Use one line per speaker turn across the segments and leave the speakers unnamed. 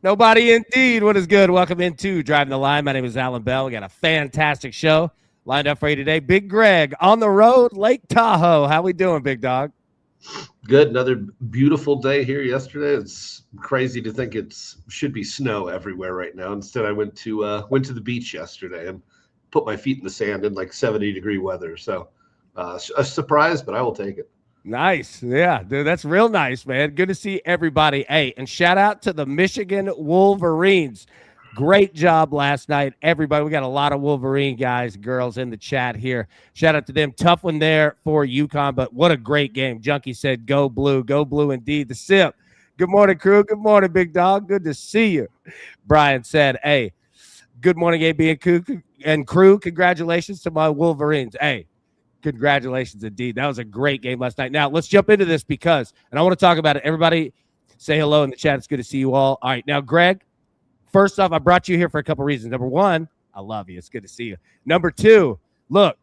Nobody indeed. What is good? Welcome into Driving the Line. My name is Alan Bell. We got a fantastic show lined up for you today. Big Greg on the road, Lake Tahoe. How we doing, big dog?
Good. Another beautiful day here yesterday. It's crazy to think it should be snow everywhere right now. Instead, I went to the beach yesterday and put my feet in the sand in like 70-degree weather. So a surprise, but I will take it.
Nice. Yeah, dude, that's real nice, man. Good to see everybody. Hey, and shout out to the Michigan Wolverines. Great job last night, everybody. We got a lot of Wolverine guys, girls in the chat here. Shout out to them. Tough one there for UConn, but what a great game. Junkie said, go blue indeed. The sip. Good morning, crew. Good morning, big dog. Good to see you. Brian said, hey, good morning, AB and crew. Congratulations to my Wolverines. Hey, congratulations indeed. That was a great game last night. Now, let's jump into this because, and I want to talk about it. Everybody say hello in the chat. It's good to see you all. All right, now, Greg, first off, I brought you here for a couple reasons. Number one, I love you. It's good to see you. Number two, look,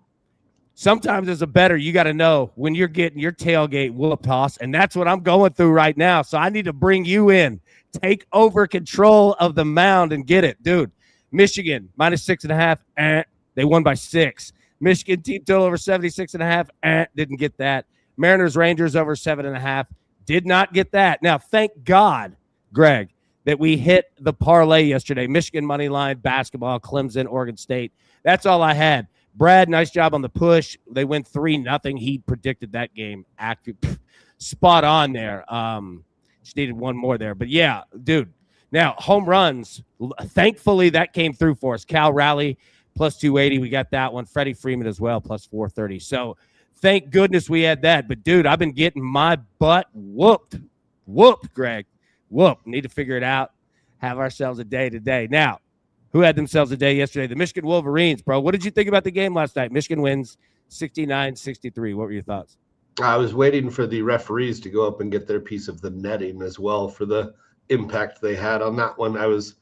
sometimes as a bettor, you got to know when you're getting your tailgate whoop toss, and that's what I'm going through right now. So I need to bring you in, take over control of the mound and get it. Dude, Michigan, -6.5, they won by 6. Michigan team total over 76.5, didn't get that. Mariners, Rangers over 7.5, did not get that. Now, thank God, Greg, that we hit the parlay yesterday. Michigan money line, basketball, Clemson, Oregon State. That's all I had. Brad, nice job on the push. They went 3-0. He predicted that game. Spot on there. Just needed one more there. But, yeah, dude. Now, home runs, thankfully that came through for us. Cal Raleigh, plus 280. We got that one. Freddie Freeman as well, plus 430. So thank goodness we had that. But, dude, I've been getting my butt whooped. Whooped, Greg. Whooped. Need to figure it out. Have ourselves a day today. Now, who had themselves a day yesterday? The Michigan Wolverines, bro. What did you think about the game last night? Michigan wins 69-63. What were your thoughts?
I was waiting for the referees to go up and get their piece of the netting as well for the impact they had on that one. I was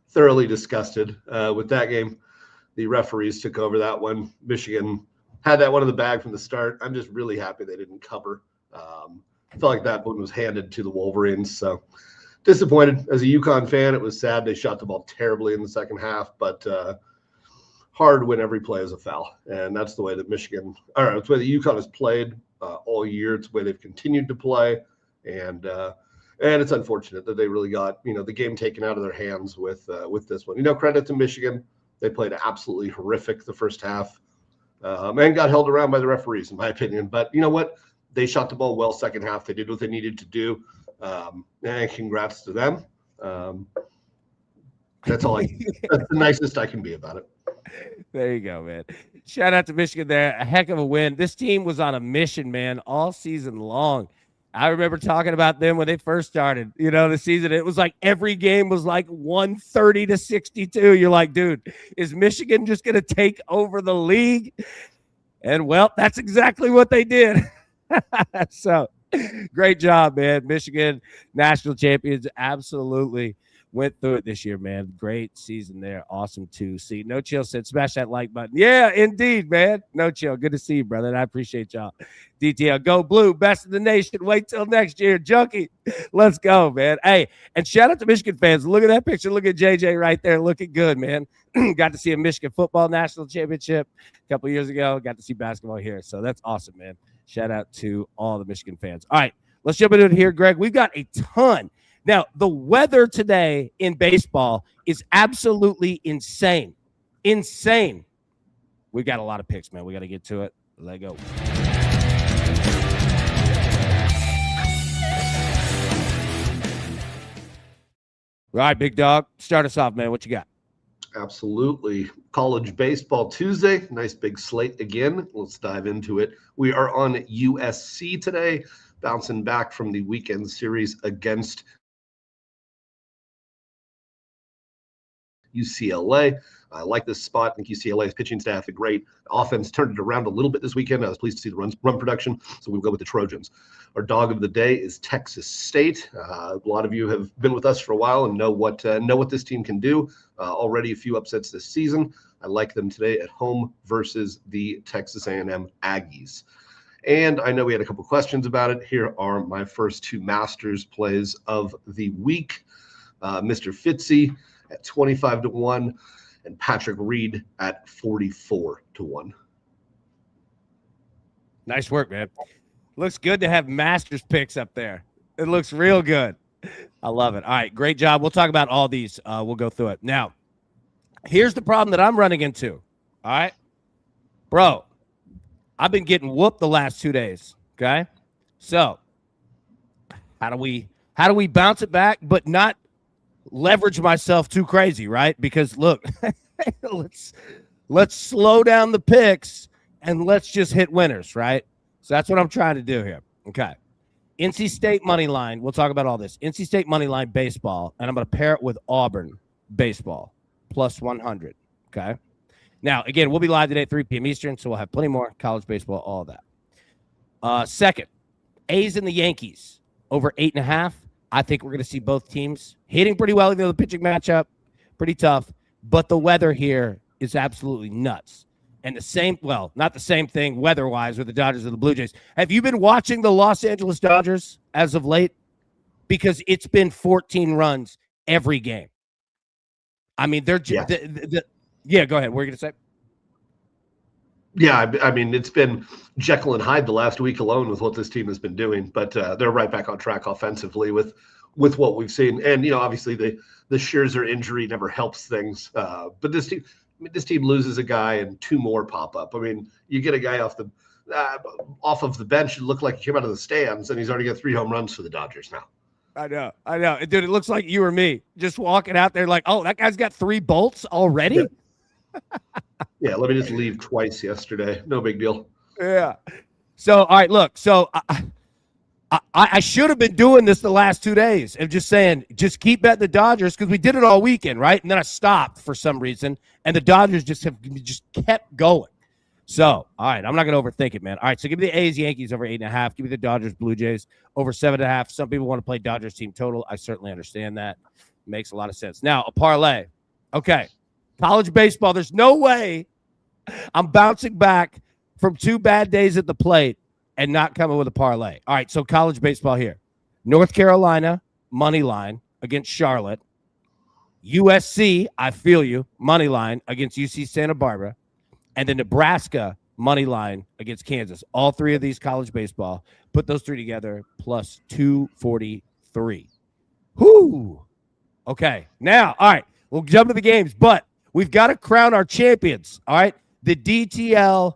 thoroughly disgusted with that game. The referees took over that one. Michigan had that one in the bag from the start. I'm just really happy they didn't cover. I felt like that one was handed to the Wolverines. So disappointed. As a UConn fan, it was sad they shot the ball terribly in the second half, but hard when every play is a foul. And that's the way that Michigan, it's the way that UConn has played all year. It's the way they've continued to play. And it's unfortunate that they really got, the game taken out of their hands with this one. Credit to Michigan. They played absolutely horrific the first half and got held around by the referees, in my opinion. But you know what? They shot the ball well second half. They did what they needed to do. And congrats to them. That's the nicest I can be about it.
There you go, man. Shout out to Michigan there. A heck of a win. This team was on a mission, man, all season long. I remember talking about them when they first started, the season. It was like every game was like 130-62. You're like, dude, is Michigan just going to take over the league? And, well, that's exactly what they did. So, great job, man. Michigan, national champions, absolutely went through it this year, man. Great season there. Awesome to see. No Chill said, smash that like button. Yeah, indeed, man. No Chill. Good to see you, brother. And I appreciate y'all. DTL, go blue. Best in the nation. Wait till next year. Junkie, let's go, man. Hey, and shout out to Michigan fans. Look at that picture. Look at JJ right there looking good, man. Got to see a Michigan football national championship a couple years ago. Got to see basketball here. So that's awesome, man. Shout out to all the Michigan fans. All right, let's jump into it here, Greg. We've got a ton. Now, the weather today in baseball is absolutely insane. Insane. We got a lot of picks, man. We got to get to it. Let go. All right, big dog. Start us off, man. What you got?
Absolutely. College baseball Tuesday. Nice big slate again. Let's dive into it. We are on USC today, bouncing back from the weekend series against UCLA. I like this spot. I think UCLA's pitching staff, a great offense, turned it around a little bit this weekend. I was pleased to see the run production, so we'll go with the Trojans. Our dog of the day is Texas State. A lot of you have been with us for a while and know what this team can do. Already a few upsets this season. I like them today at home versus the Texas A&M Aggies. And I know we had a couple questions about it. Here are my first two Masters plays of the week. Mr. Fitzy at 25-1, and Patrick Reed at 44-1.
Nice work, man. Looks good to have Masters picks up there. It looks real good. I love it. All right, great job. We'll talk about all these. We'll go through it. Now, here's the problem that I'm running into. All right, bro, I've been getting whooped the last 2 days. Okay, so how do we bounce it back, but not leverage myself too crazy, right? Because look, let's slow down the picks and let's just hit winners, right? So that's what I'm trying to do here. Okay. NC State money line. We'll talk about all this. NC State money line baseball, and I'm going to pair it with Auburn baseball plus 100. Okay. Now, again, we'll be live today at 3 p.m. Eastern, so we'll have plenty more college baseball, all that. Second, A's and the Yankees over 8.5. I think we're going to see both teams hitting pretty well, even though the pitching matchup pretty tough. But the weather here is absolutely nuts. And the same, well, not the same thing weather-wise with the Dodgers and the Blue Jays. Have you been watching the Los Angeles Dodgers as of late? Because it's been 14 runs every game. I mean, they're just yeah, go ahead. What are you going to say?
Yeah, I mean, it's been Jekyll and Hyde the last week alone with what this team has been doing, but they're right back on track offensively with what we've seen. And, you know, obviously the Scherzer injury never helps things. But this team loses a guy and two more pop up. I mean, you get a guy off of the bench and look like he came out of the stands, and he's already got 3 home runs for the Dodgers now.
I know. Dude, it looks like you or me just walking out there like, oh, that guy's got 3 bolts already?
Yeah. Yeah, let me just leave twice yesterday. No big deal.
Yeah. So, all right, look. So, I should have been doing this the last 2 days and just saying, just keep betting the Dodgers because we did it all weekend, right? And then I stopped for some reason, and the Dodgers just kept going. So, all right, I'm not going to overthink it, man. All right, so give me the A's, Yankees over 8.5. Give me the Dodgers, Blue Jays over 7.5. Some people want to play Dodgers team total. I certainly understand that. Makes a lot of sense. Now, a parlay. Okay. College baseball, there's no way I'm bouncing back from 2 bad days at the plate and not coming with a parlay. All right, so college baseball here. North Carolina, money line against Charlotte. USC, I feel you, money line against UC Santa Barbara. And then Nebraska, money line against Kansas. All 3 of these college baseball. Put those 3 together, plus 243. Whoo! Okay, now, all right, we'll jump to the games, but we've got to crown our champions, all right? The DTL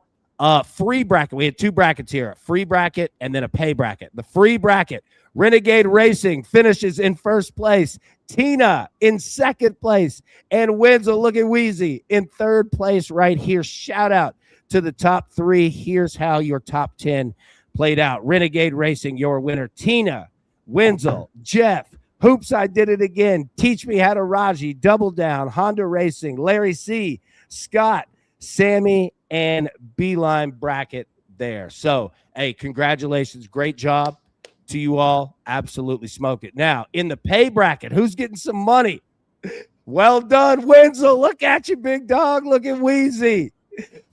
free bracket. We had 2 brackets here, a free bracket and then a pay bracket. The free bracket, Renegade Racing finishes in first place. Tina in second place. And Wenzel, look at Wheezy, in third place right here. Shout out to the top 3. Here's how your top 10 played out. Renegade Racing, your winner. Tina, Wenzel, Jeff, Hoops, I did it again. Teach Me How to Raji, Double Down, Honda Racing, Larry C, Scott, Sammy, and Beeline bracket there. So, hey, congratulations. Great job to you all. Absolutely smoked it. Now, in the pay bracket, who's getting some money? Well done, Wenzel. Look at you, big dog. Look at Wheezy.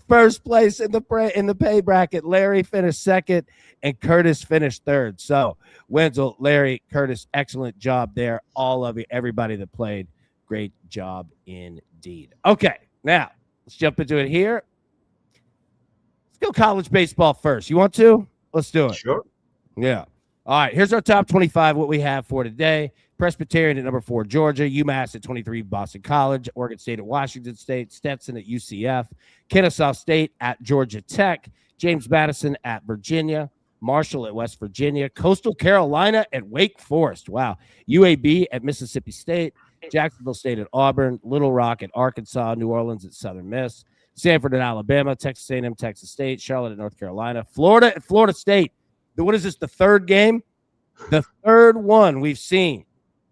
First place in the pay bracket. Larry finished second, and Curtis finished third. So, Wenzel, Larry, Curtis, excellent job there. All of you, everybody that played, great job indeed. Okay, now let's jump into it here. Let's go college baseball first. You want to? Let's do it.
Sure.
Yeah. All right, here's our top 25, what we have for today. Presbyterian at number 4, Georgia. UMass at 23, Boston College. Oregon State at Washington State. Stetson at UCF. Kennesaw State at Georgia Tech. James Madison at Virginia. Marshall at West Virginia. Coastal Carolina at Wake Forest. Wow. UAB at Mississippi State. Jacksonville State at Auburn. Little Rock at Arkansas. New Orleans at Southern Miss. Sanford at Alabama. Texas A&M, Texas State. Charlotte at North Carolina. Florida at Florida State. What is this, the third game? The third one we've seen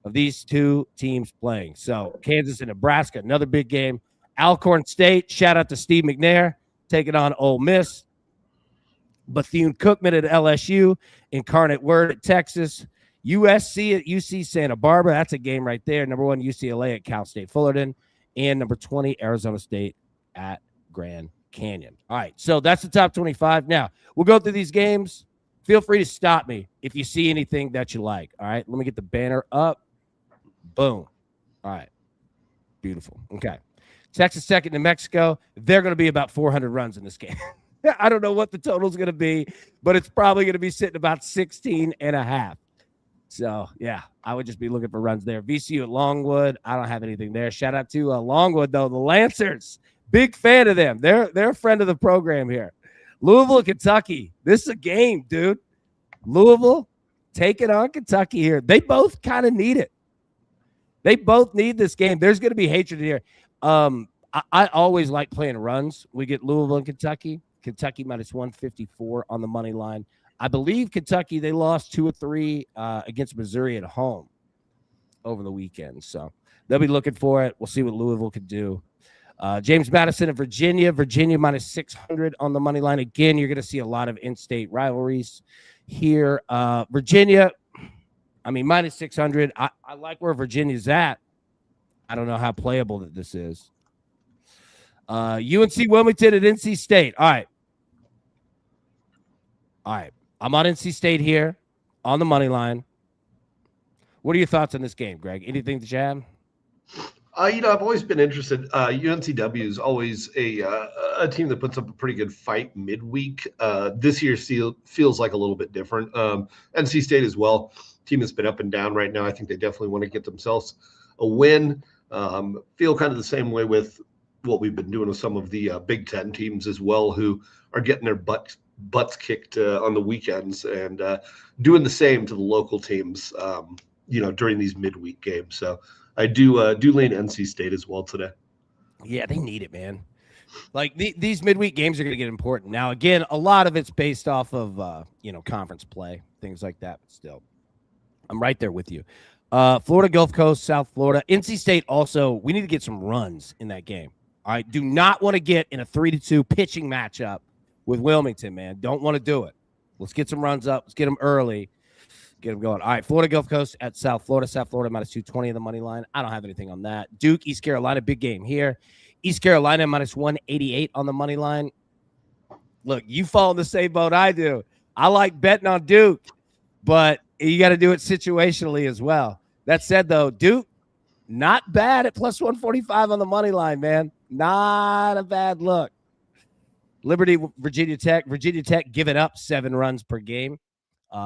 of these 2 teams playing. So Kansas and Nebraska, another big game. Alcorn State, shout out to Steve McNair, taking on Ole Miss. Bethune-Cookman at LSU. Incarnate Word at Texas. USC at UC Santa Barbara. That's a game right there. Number 1, UCLA at Cal State Fullerton. And number 20, Arizona State at Grand Canyon. All right, so that's the top 25. Now, we'll go through these games. Feel free to stop me if you see anything that you like. All right, let me get the banner up. Boom. All right. Beautiful. Okay. Texas second, New Mexico. They're going to be about 400 runs in this game. I don't know what the total is going to be, but it's probably going to be sitting about 16.5. So, yeah, I would just be looking for runs there. VCU at Longwood. I don't have anything there. Shout out to Longwood, though. The Lancers. Big fan of them. They're a friend of the program here. Louisville, Kentucky. This is a game, dude. Louisville taking on Kentucky here. They both kind of need it. They both need this game. There's going to be hatred here. I always like playing runs. We get Louisville and Kentucky. Kentucky minus 154 on the money line. I believe Kentucky, they lost 2 or 3 against Missouri at home over the weekend. So they'll be looking for it. We'll see what Louisville can do. James Madison of Virginia. Virginia minus 600 on the money line. Again, you're going to see a lot of in-state rivalries here. Virginia, I mean, minus 600. I like where Virginia's at. I don't know how playable that this is. UNC Wilmington at NC State. All right. I'm on NC State here on the money line. What are your thoughts on this game, Greg? Anything to jam?
I've always been interested. UNCW is always a team that puts up a pretty good fight midweek. This year feels like a little bit different. NC State as well. Team that's been up and down right now. I think they definitely want to get themselves a win. Feel kind of the same way with what we've been doing with some of the Big Ten teams as well, who are getting their butts kicked on the weekends and doing the same to the local teams, during these midweek games. So I do lean NC State as well today.
Yeah, they need it, man. Like these midweek games are going to get important. Now, again, a lot of it's based off of conference play, things like that. But still, I'm right there with you. Florida Gulf Coast, South Florida, NC State. Also, we need to get some runs in that game. All right, do not want to get in a 3-2 pitching matchup with Wilmington, man. Don't want to do it. Let's get some runs up. Let's get them early. Get them going. All right, Florida Gulf Coast at South Florida. South Florida minus 220 on the money line. I don't have anything on that. Duke, East Carolina, big game here. East Carolina minus 188 on the money line. Look, you fall in the same boat I do. I like betting on Duke, but you got to do it situationally as well. That said, though, Duke, not bad at plus 145 on the money line, man. Not a bad look. Liberty, Virginia Tech. Virginia Tech giving up 7 runs per game.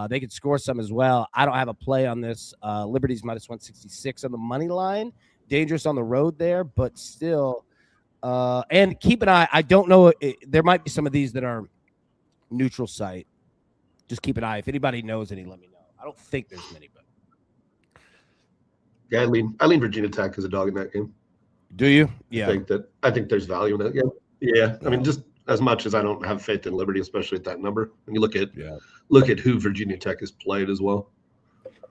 They could score some as well. I don't have a play on this. Liberty's minus 166 on the money line. Dangerous on the road there, but still. And keep an eye. I don't know. There might be some of these that are neutral site. Just keep an eye. If anybody knows any, let me know. I don't think there's many, but.
Yeah, I lean Virginia Tech as a dog in that game.
Do you? Yeah.
I think there's value in that game. Yeah. I mean, just as much as I don't have faith in Liberty, especially at that number. When you look at who Virginia Tech has played as well.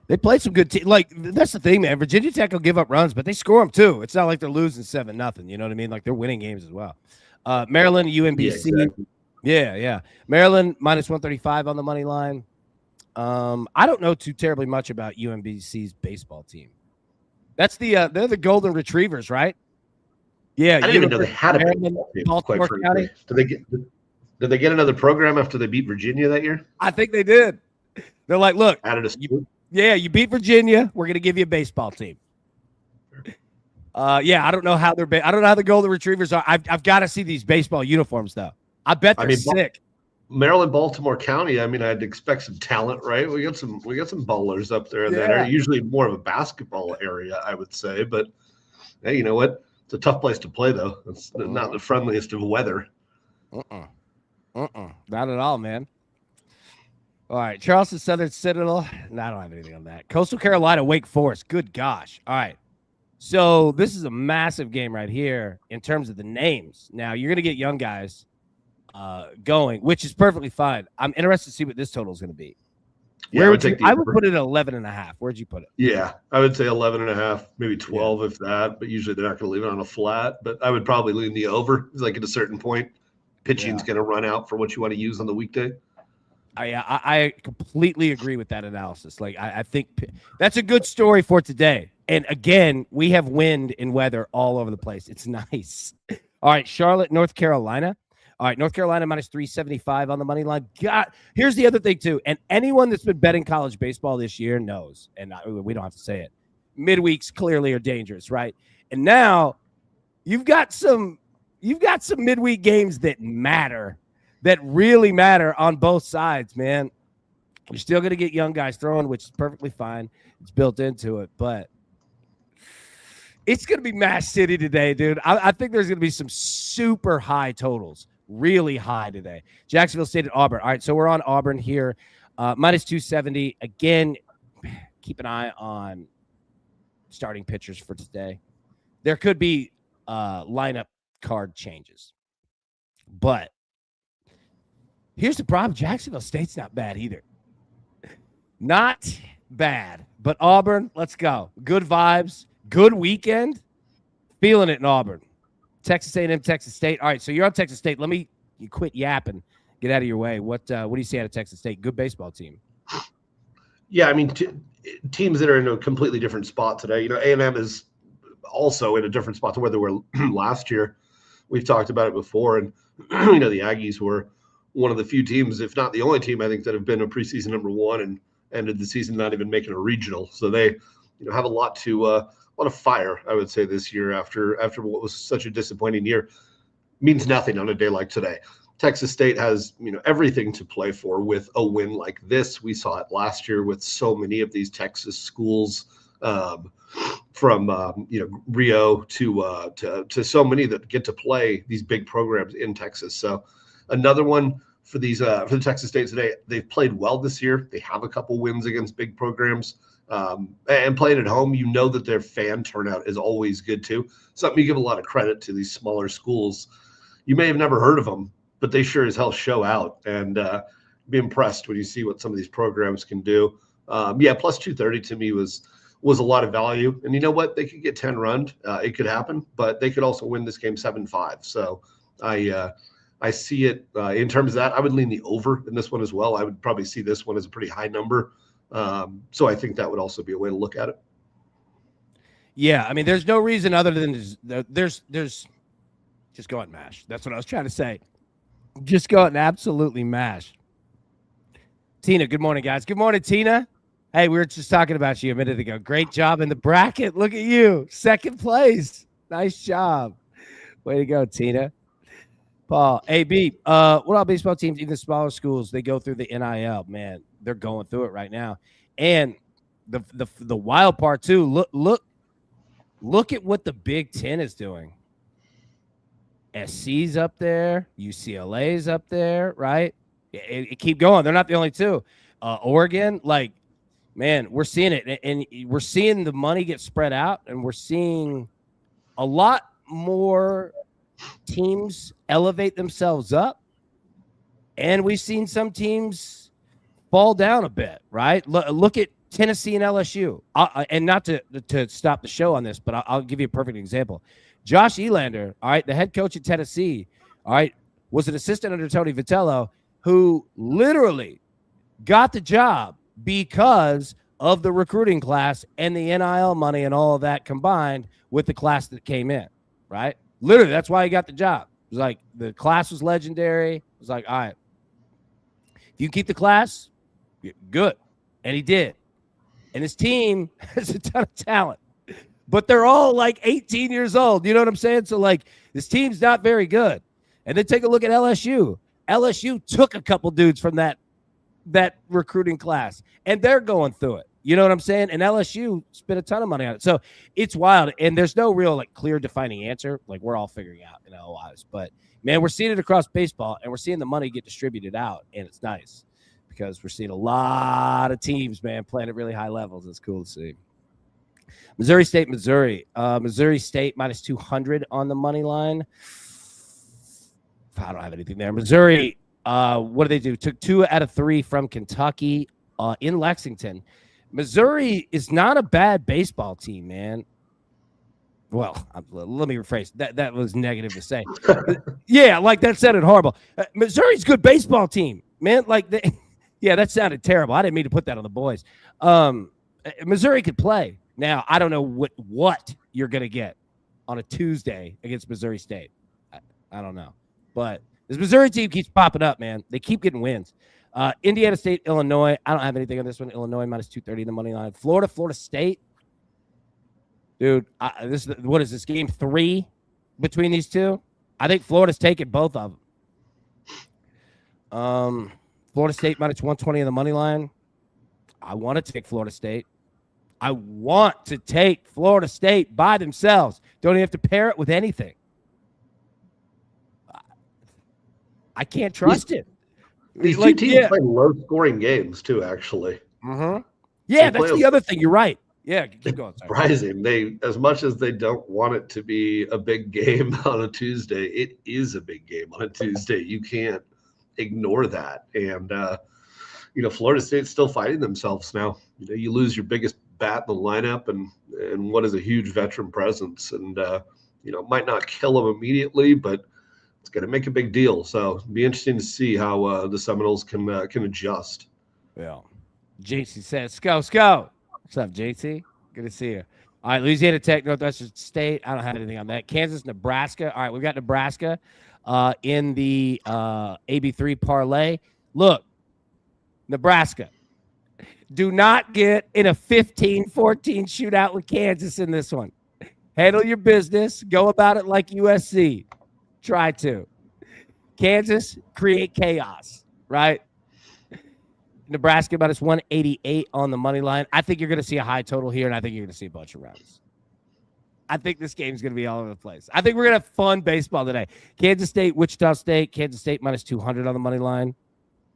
They played some good teams. Like, that's the thing, man. Virginia Tech will give up runs, but they score them too. It's not like they're losing 7-0. You know what I mean? Like, they're winning games as well. Maryland, UMBC.
Yeah, exactly.
Yeah. Maryland minus 135 on the money line. I don't know too terribly much about UMBC's baseball team. That's they're the Golden Retrievers, right? Yeah,
I didn't even know they had a baseball team.
Baltimore County.
Did they get another program after they beat Virginia that year?
I think they did. They're like, look,
added a school.
You beat Virginia. We're gonna give you a baseball team. I don't know how I don't know how the Golden Retrievers are. I've got to see these baseball uniforms though. I bet they're sick.
Maryland, Baltimore County. I mean, I'd expect some talent, right? We got some ballers up there in that area. Usually more of a basketball area, I would say. But hey, you know what? It's a tough place to play, though. It's not the friendliest of weather.
Not at all, man. All right, Charleston Southern Citadel. No, I don't have anything on that. Coastal Carolina, Wake Forest. Good gosh. All right. So this is a massive game right here in terms of the names. Now, you're going to get young guys going, which is perfectly fine. I'm interested to see what this total is going to be.
Yeah,
I would put it at 11.5. Where'd you put it?
Yeah, I would say 11.5, maybe 12 if that. But usually they're not going to leave it on a flat. But I would probably lean the over. Like at a certain point, pitching's going to run out for what you want to use on the weekday.
I completely agree with that analysis. Like I think that's a good story for today. And again, we have wind and weather all over the place. It's nice. All right, Charlotte, North Carolina. All right, North Carolina minus 375 on the money line. God, here's the other thing, too. And anyone that's been betting college baseball this year knows, and we don't have to say it. midweeks clearly are dangerous, right? And now you've got some midweek games that matter, that really matter on both sides, man. You're still going to get young guys throwing, which is perfectly fine. It's built into it, but it's going to be Mash City today, dude. I think there's going to be some super high totals, really high today. Jacksonville State at Auburn. All right, so we're on Auburn here. Minus 270. Again, keep an eye on starting pitchers for today. There could be lineup card changes. But here's the problem. Jacksonville State's not bad either. Not bad. But Auburn, let's go. Good vibes. Good weekend. Feeling it in Auburn. Texas A&M, Texas State. All right, so you're on Texas State. You quit yapping. Get out of your way. What do you see out of Texas State? Good baseball team.
Yeah, I mean, teams that are in a completely different spot today. A&M is also in a different spot to where they were last year. We've talked about it before, and the Aggies were one of the few teams, if not the only team, I think, that have been a preseason number one and ended the season not even making a regional. So they, have a lot of fire, I would say, this year after what was such a disappointing year. Means nothing on a day like today. Texas State has, everything to play for with a win like this. We saw it last year with so many of these Texas schools, from Rio to so many that get to play these big programs in Texas. So another one for the Texas State today. They've played well this year. They have a couple wins against big programs, and playing at home. That their fan turnout is always good too. Something you give a lot of credit to these smaller schools. You may have never heard of them, but they sure as hell show out, and be impressed when you see what some of these programs can do. Plus 230 to me was a lot of value. And you know what? They could get 10 run. It could happen, but they could also win this game 7-5. So I see it in terms of that. I would lean the over in this one as well. I would probably see this one as a pretty high number. So I think that would also be a way to look at it.
Yeah, I mean, there's no reason other than there's just go out and mash. That's what I was trying to say. Just go out and absolutely mash. Tina, good morning, guys. Good morning, Tina. Hey, we were just talking about you a minute ago. Great job in the bracket. Look at you. Second place. Nice job. Way to go, Tina. Paul, AB, what about baseball teams, even smaller schools, they go through the NIL, man. They're going through it right now. And the wild part too, look at what the Big Ten is doing. SC's up there, UCLA's up there, right? It keep going. They're not the only two. Oregon, man, we're seeing it, and we're seeing the money get spread out, and we're seeing a lot more teams elevate themselves up, and we've seen some teams fall down a bit, right? Look at Tennessee and LSU, and not to stop the show on this, but I'll give you a perfect example. Josh Elander, all right, the head coach at Tennessee, all right, was an assistant under Tony Vitello, who literally got the job because of the recruiting class and the NIL money and all of that combined with the class that came in, right? Literally, that's why he got the job. It was like the class was legendary. It was like, all right, if you keep the class, good. And he did. And his team has a ton of talent, but they're all like 18 years old. You know what I'm saying? So, this team's not very good. And then take a look at LSU. LSU took a couple dudes from that recruiting class, and they're going through it. You know what I'm saying? And LSU spent a ton of money on it. So it's wild. And there's no real clear defining answer. We're all figuring out in our lives. But man, we're seeing it across baseball, and we're seeing the money get distributed out. And it's nice because we're seeing a lot of teams, man, playing at really high levels. It's cool to see. Missouri State, Missouri. Missouri State minus 200 on the money line. I don't have anything there. Missouri, what did they do? Took 2 out of 3 from Kentucky in Lexington. Missouri is not a bad baseball team, man. Well, let me rephrase. That was negative to say. Yeah, that sounded horrible. Missouri's a good baseball team, man. Yeah, that sounded terrible. I didn't mean to put that on the boys. Missouri could play. Now, I don't know what you're going to get on a Tuesday against Missouri State. I don't know. But this Missouri team keeps popping up, man. They keep getting wins. Indiana State, Illinois. I don't have anything on this one. Illinois minus 230 in the money line. Florida State. Dude, what is this, game 3 between these two? I think Florida's taking both of them. Florida State minus 120 on the money line. I want to take Florida State. I want to take Florida State by themselves. Don't even have to pair it with anything. I can't trust it.
These two teams play low-scoring games too, actually.
Mm-hmm. Yeah, that's the other thing. You're right. Yeah, keep going.
Surprising. They, as much as they don't want it to be a big game on a Tuesday, it is a big game on a Tuesday. You can't ignore that. And Florida State's still fighting themselves now. You lose your biggest bat in the lineup and what is a huge veteran presence, and might not kill them immediately, but it's going to make a big deal. So it'll be interesting to see how the Seminoles can adjust.
Yeah. JC says, Go. What's up, JT? Good to see you. All right, Louisiana Tech, Northwestern State. I don't have anything on that. Kansas, Nebraska. All right, we've got Nebraska in the AB3 parlay. Look, Nebraska, do not get in a 15-14 shootout with Kansas in this one. Handle your business. Go about it like USC. Try to. Kansas, create chaos, right? Nebraska minus 188 on the money line. I think you're going to see a high total here, and I think you're going to see a bunch of runs. I think this game's going to be all over the place. I think we're going to have fun baseball today. Kansas State, Wichita State. Kansas State minus 200 on the money line.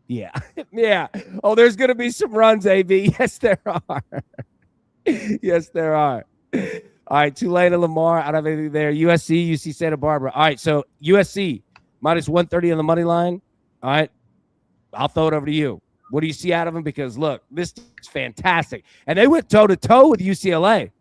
Yeah. Yeah. Oh, there's going to be some runs, AB. Yes, there are. Yes, there are. All right, Tulane and Lamar. I don't have anything there. UC Santa Barbara. All right, so USC minus 130 on the money line. All right, I'll throw it over to you. What do you see out of them? Because, look, this is fantastic. And they went toe-to-toe with UCLA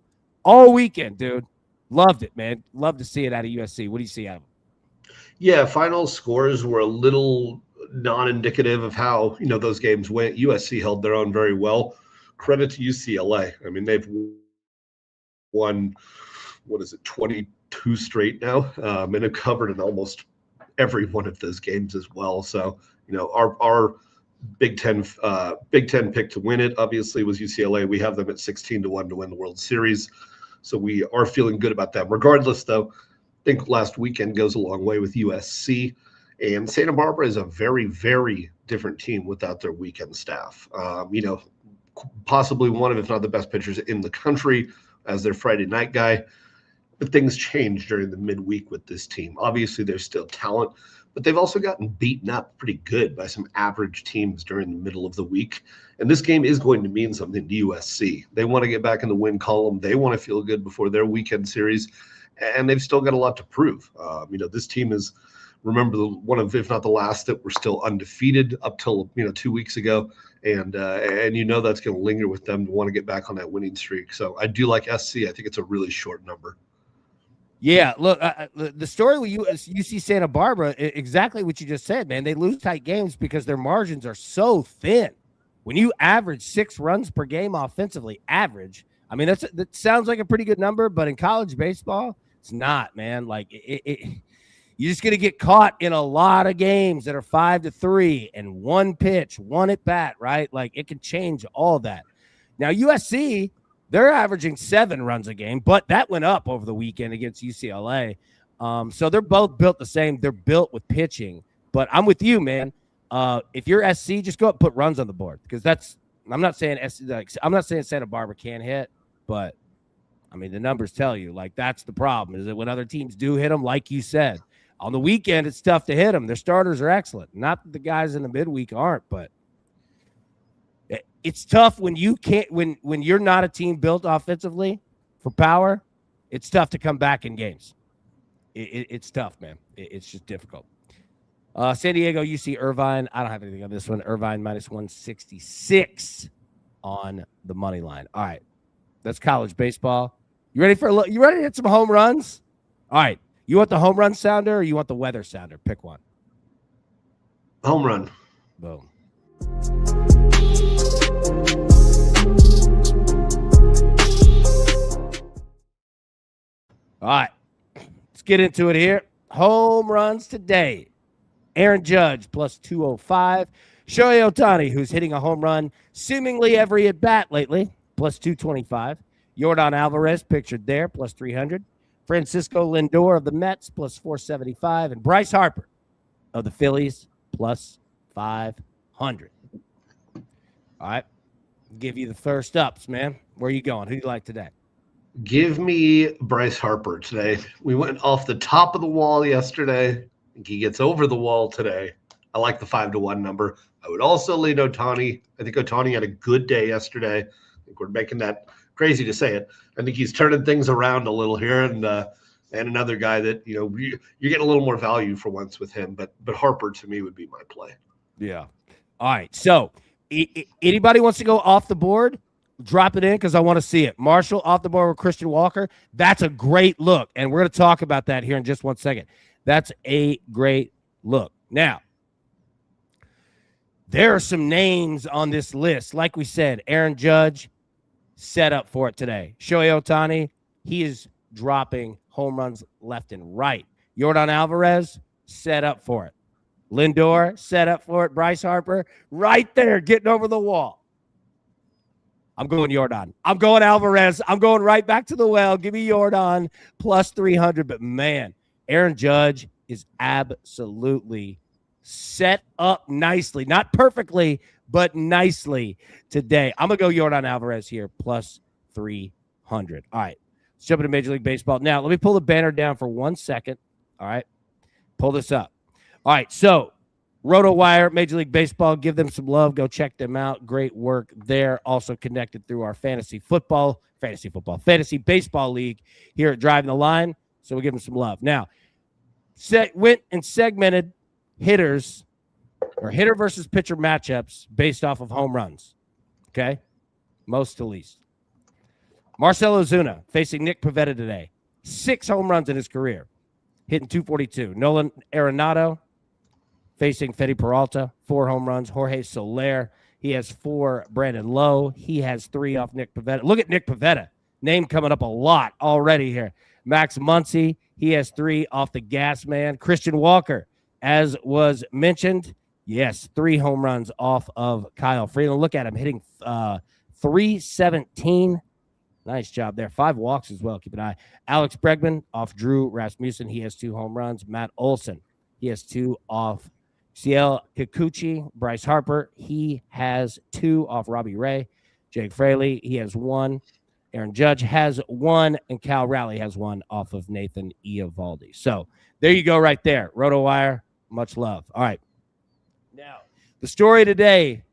all weekend, dude. Loved it, man. Love to see it out of USC. What do you see out of them?
Yeah, final scores were a little non-indicative of how, those games went. USC held their own very well. Credit to UCLA. I mean, they've won, 22 straight now, and have covered in almost every one of those games as well. So, our Big Ten pick to win it obviously was UCLA. We have them at 16-1 to win the World Series, so we are feeling good about them. Regardless, though, I think last weekend goes a long way with USC, and Santa Barbara is a very, very different team without their weekend staff. Possibly one of, if not the best pitchers in the country as their Friday night guy. But things change during the midweek with this team. Obviously, there's still talent, but they've also gotten beaten up pretty good by some average teams during the middle of the week. And this game is going to mean something to USC. They want to get back in the win column. They want to feel good before their weekend series, and they've still got a lot to prove. This team is, remember, one of, if not the last, that were still undefeated up till 2 weeks ago. And that's going to linger with them to want to get back on that winning streak. So I do like SC. I think it's a really short number.
Yeah, look, the story with UC Santa Barbara, exactly what you just said, man. They lose tight games because their margins are so thin. When you average 6 runs per game offensively, average, I mean, that sounds like a pretty good number, but in college baseball, it's not, man. Like, you're just going to get caught in a lot of games that are 5-3 and one pitch, one at bat, right? Like, it can change all that. Now, USC, they're averaging 7 runs a game, but that went up over the weekend against UCLA. So they're both built the same. They're built with pitching. But I'm with you, man. If you're SC, just go up and put runs on the board, because I'm not saying Santa Barbara can't hit, but I mean, the numbers tell you, like, that's the problem, is that when other teams do hit them, like you said, on the weekend, it's tough to hit them. Their starters are excellent. Not that the guys in the midweek aren't, but it's tough when you can't, when you're not a team built offensively for power. It's tough to come back in games. It's tough, man. It's just difficult. San Diego, UC Irvine. I don't have anything on this one. Irvine minus 166 on the money line. All right, that's college baseball. You ready to hit some home runs? All right. You want the home run sounder or you want the weather sounder? Pick one.
Home run.
Boom. All right. Let's get into it here. Home runs today. Aaron Judge plus 205. Shohei Ohtani, who's hitting a home run seemingly every at bat lately, plus 225. Yordan Alvarez pictured there, plus 300. Francisco Lindor of the Mets, plus 475. And Bryce Harper of the Phillies, plus 500. All right. Give you the first ups, man. Where are you going? Who do you like today?
Give me Bryce Harper today. We went off the top of the wall yesterday. I think he gets over the wall today. I like the 5-1 number. I would also lean Ohtani. I think Ohtani had a good day yesterday. I think we're making that crazy to say it. I think he's turning things around a little here, and another guy that you're getting a little more value for once with him. But Harper to me would be my play.
Yeah. All right. So anybody wants to go off the board? Drop it in because I want to see it. Marshall off the board with Christian Walker. That's a great look, and we're going to talk about that here in just 1 second. That's a great look. Now, there are some names on this list. Like we said, Aaron Judge set up for it today. Shohei Ohtani, he is dropping home runs left and right. Yordan Alvarez set up for it. Lindor set up for it. Bryce Harper right there getting over the wall. I'm going Yordan. I'm going Alvarez. I'm going right back to the well. Give me Yordan plus 300. But, man, Aaron Judge is absolutely set up nicely. Not perfectly, but nicely today. I'm going to go Yordan Alvarez here plus 300. All right. Let's jump into Major League Baseball. Now, let me pull the banner down for 1 second. All right. Pull this up. All right. So, RotoWire, Major League Baseball, give them some love. Go check them out. Great work there. Also connected through our fantasy baseball league here at Driving the Line. So we give them some love. Now, went and segmented hitters or hitter versus pitcher matchups based off of home runs. Okay? Most to least. Marcell Ozuna facing Nick Pivetta today. 6 home runs in his career. Hitting .242. Nolan Arenado facing Fedde Peralta, 4 home runs. Jorge Soler, he has 4. Brandon Lowe, he has 3 off Nick Pivetta. Look at Nick Pivetta. Name coming up a lot already here. Max Muncy, he has 3 off the gas man. Christian Walker, as was mentioned, yes, 3 home runs off of Kyle Freeland. Look at him hitting .317. Nice job there. 5 walks as well. Keep an eye. Alex Bregman off Drew Rasmussen. He has 2 home runs. Matt Olson, he has 2 off Ciel Kikuchi. Bryce Harper, he has 2 off Robbie Ray. Jake Fraley, he has 1. Aaron Judge has 1. And Cal Raleigh has 1 off of Nathan Eovaldi. So there you go right there. RotoWire, much love. All right. Now, the story today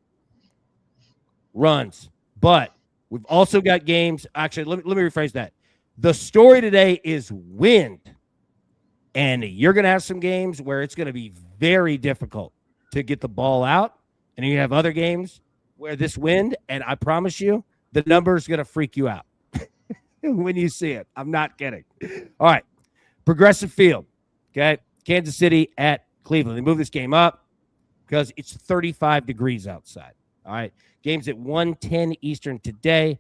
runs, but we've also got games. Actually, let me rephrase that. The story today is wind. And you're going to have some games where it's going to be very difficult to get the ball out. And you have other games where this wind, and I promise you, the number is going to freak you out when you see it. I'm not kidding. All right. Progressive Field. Okay. Kansas City at Cleveland. They move this game up because it's 35 degrees outside. All right. Game's at 1:10 Eastern today.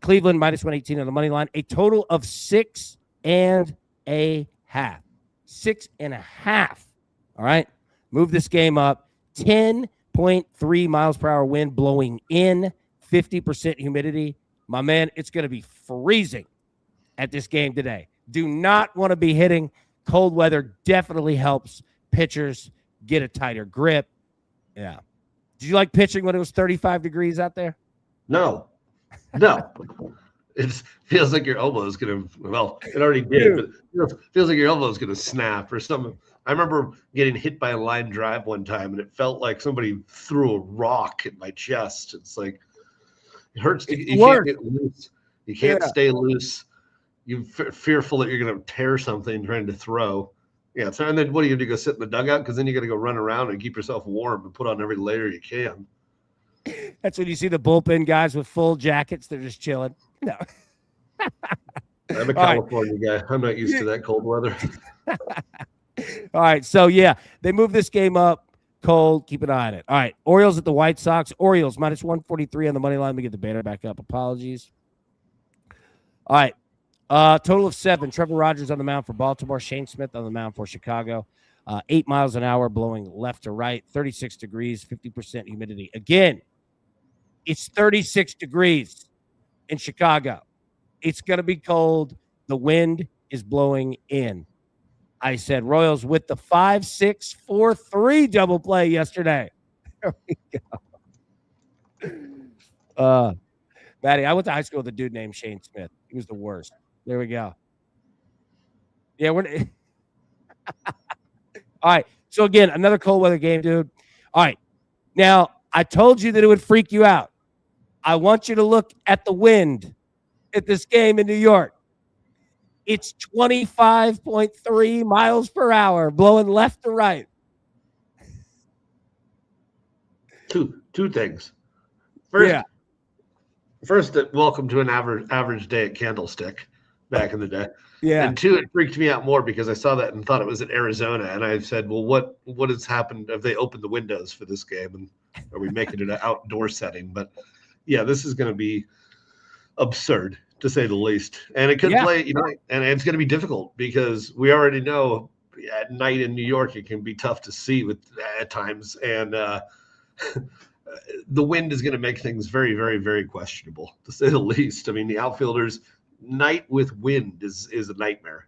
Cleveland minus 118 on the money line. A total of 6.5. 6.5. All right. Move this game up. 10.3 miles per hour wind blowing in. 50% humidity. My man, it's going to be freezing at this game today. Do not want to be hitting. Cold weather definitely helps pitchers get a tighter grip. Yeah. Did you like pitching when it was 35 degrees out there?
No. It feels like your elbow is going to, well, it already did, but it feels like your elbow is going to snap or something. I remember getting hit by a line drive one time, and it felt like somebody threw a rock at my chest. It's like, it hurts. You can't get loose. You can't stay loose. You're fearful that you're going to tear something trying to throw. Yeah. So, and then what do you do? Go sit in the dugout? Because then you got to go run around and keep yourself warm and put on every layer you can.
That's when you see the bullpen guys with full jackets. They're just chilling. No.
I'm a California guy. I'm not used to that cold weather.
All right. So, yeah, they move this game up cold. Keep an eye on it. All right. Orioles at the White Sox. Orioles minus 143 on the money line. Let me get the banner back up. Apologies. All right. Total of 7. Trevor Rogers on the mound for Baltimore. Shane Smith on the mound for Chicago. 8 miles an hour blowing left to right. 36 degrees, 50% humidity. Again, it's 36 degrees. in Chicago. It's going to be cold. The wind is blowing in. I said Royals with the 5-6-4-3 double play yesterday. There we go. Maddie, I went to high school with a dude named Shane Smith. He was the worst. There we go. Yeah, we're all right. So again, another cold weather game, dude. All right. Now, I told you that it would freak you out. I want you to look at the wind at this game in New York. It's 25.3 miles per hour, blowing left to right.
Two things. First, welcome to an average day at Candlestick back in the day.
Yeah.
And two, it freaked me out more because I saw that and thought it was in Arizona. And I said, well, what has happened? Have they opened the windows for this game? And are we making it an outdoor setting? But yeah, this is going to be absurd, to say the least. And it could play, and it's going to be difficult because we already know at night in New York, it can be tough to see at times. And the wind is going to make things very, very, very questionable, to say the least. I mean, the outfielders, night with wind is a nightmare.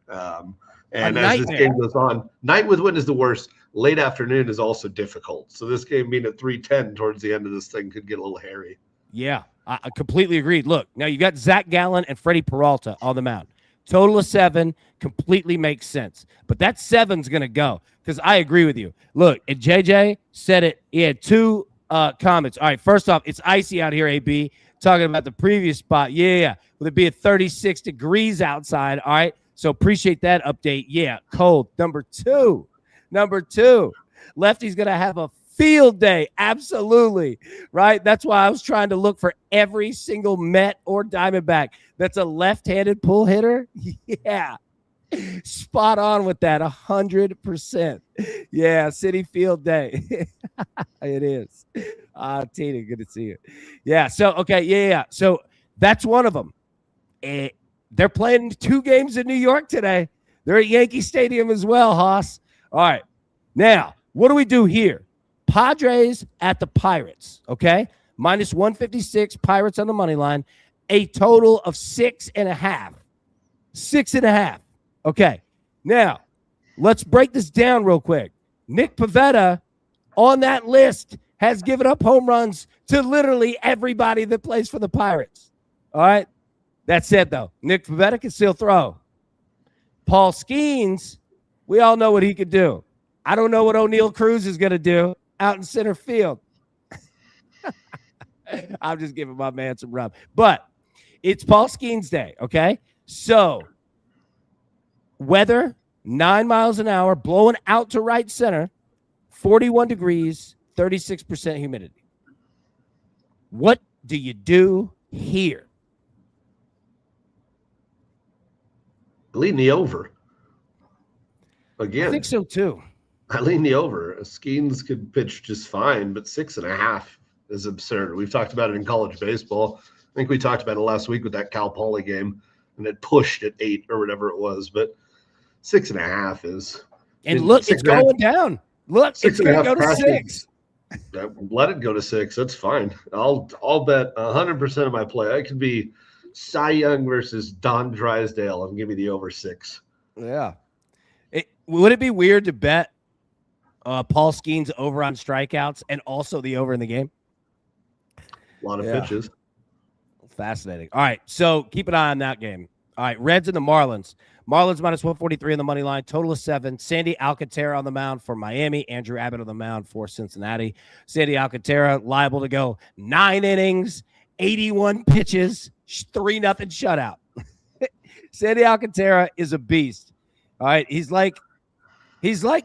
And as this game goes on, night with wind is the worst. Late afternoon is also difficult. So this game being at 3:10 towards the end of this thing could get a little hairy.
Yeah, I completely agreed. Look, now you got Zach Gallen and Freddie Peralta on the mound. Total of 7 completely makes sense. But that 7's going to go because I agree with you. Look, and JJ said it. He had 2 comments. All right, first off, it's icy out here, AB. Talking about the previous spot. Yeah. With it being 36 degrees outside. All right. So appreciate that update. Yeah, cold. Number two, Lefty's going to have a field day. Absolutely. Right? That's why I was trying to look for every single Met or Diamondback that's a left-handed pull hitter. Yeah. Spot on with that. 100%. Yeah, City Field Day. It is. Tina, good to see you. Yeah. So, okay. Yeah. So that's one of them. They're playing 2 games in New York today. They're at Yankee Stadium as well, Haas. All right. Now, what do we do here? Padres at the Pirates, okay? Minus 156, Pirates on the money line. A total of 6.5. 6.5. Okay. Now, let's break this down real quick. Nick Pivetta on that list has given up home runs to literally everybody that plays for the Pirates. All right? That said, though, Nick Pivetta can still throw. Paul Skeens, we all know what he could do. I don't know what O'Neal Cruz is going to do out in center field. I'm just giving my man some rub. But it's Paul Skeens Day, okay? So, weather, 9 miles an hour, blowing out to right center, 41 degrees, 36% humidity. What do you do here?
I lean the over. Again.
I think so, too.
I lean the over. Skeens could pitch just fine, but 6.5 is absurd. We've talked about it in college baseball. I think we talked about it last week with that Cal Poly game, and it pushed at 8 or whatever it was. But 6.5 is.
And look, it's going down. Look, it's going to go to 6.
Let it go to 6. That's fine. I'll bet 100% of my play. I could be Cy Young versus Don Drysdale and give me the over 6.
Yeah. Would it be weird to bet Paul Skeens over on strikeouts and also the over in the game?
A lot of pitches.
Fascinating. All right, so keep an eye on that game. All right, Reds and the Marlins. Marlins minus 143 on the money line, total of 7. Sandy Alcantara on the mound for Miami. Andrew Abbott on the mound for Cincinnati. Sandy Alcantara liable to go 9 innings, 81 pitches, 3-0 shutout. Sandy Alcantara is a beast. All right, he's like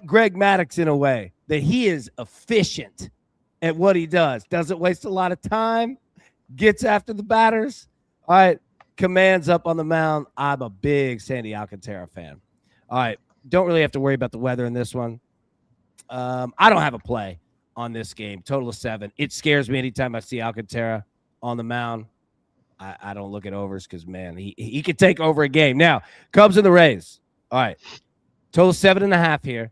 Greg Maddux in a way that he is efficient at what he does. Doesn't waste a lot of time. Gets after the batters. All right. Commands up on the mound. I'm a big Sandy Alcantara fan. All right. Don't really have to worry about the weather in this one. I don't have a play on this game. Total of 7. It scares me anytime I see Alcantara on the mound. I don't look at overs because, man, he could take over a game. Now, Cubs and the Rays. All right. Total 7.5 here.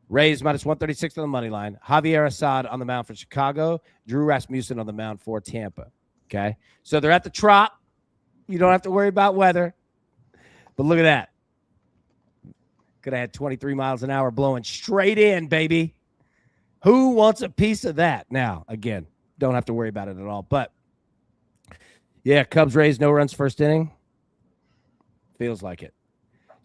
Rays minus 136 on the money line. Javier Assad on the mound for Chicago. Drew Rasmussen on the mound for Tampa. Okay. So they're at the Trop. You don't have to worry about weather. But look at that. Could have had 23 miles an hour blowing straight in, baby. Who wants a piece of that? Now, again, don't have to worry about it at all. But, yeah, Cubs Rays, no runs first inning. Feels like it.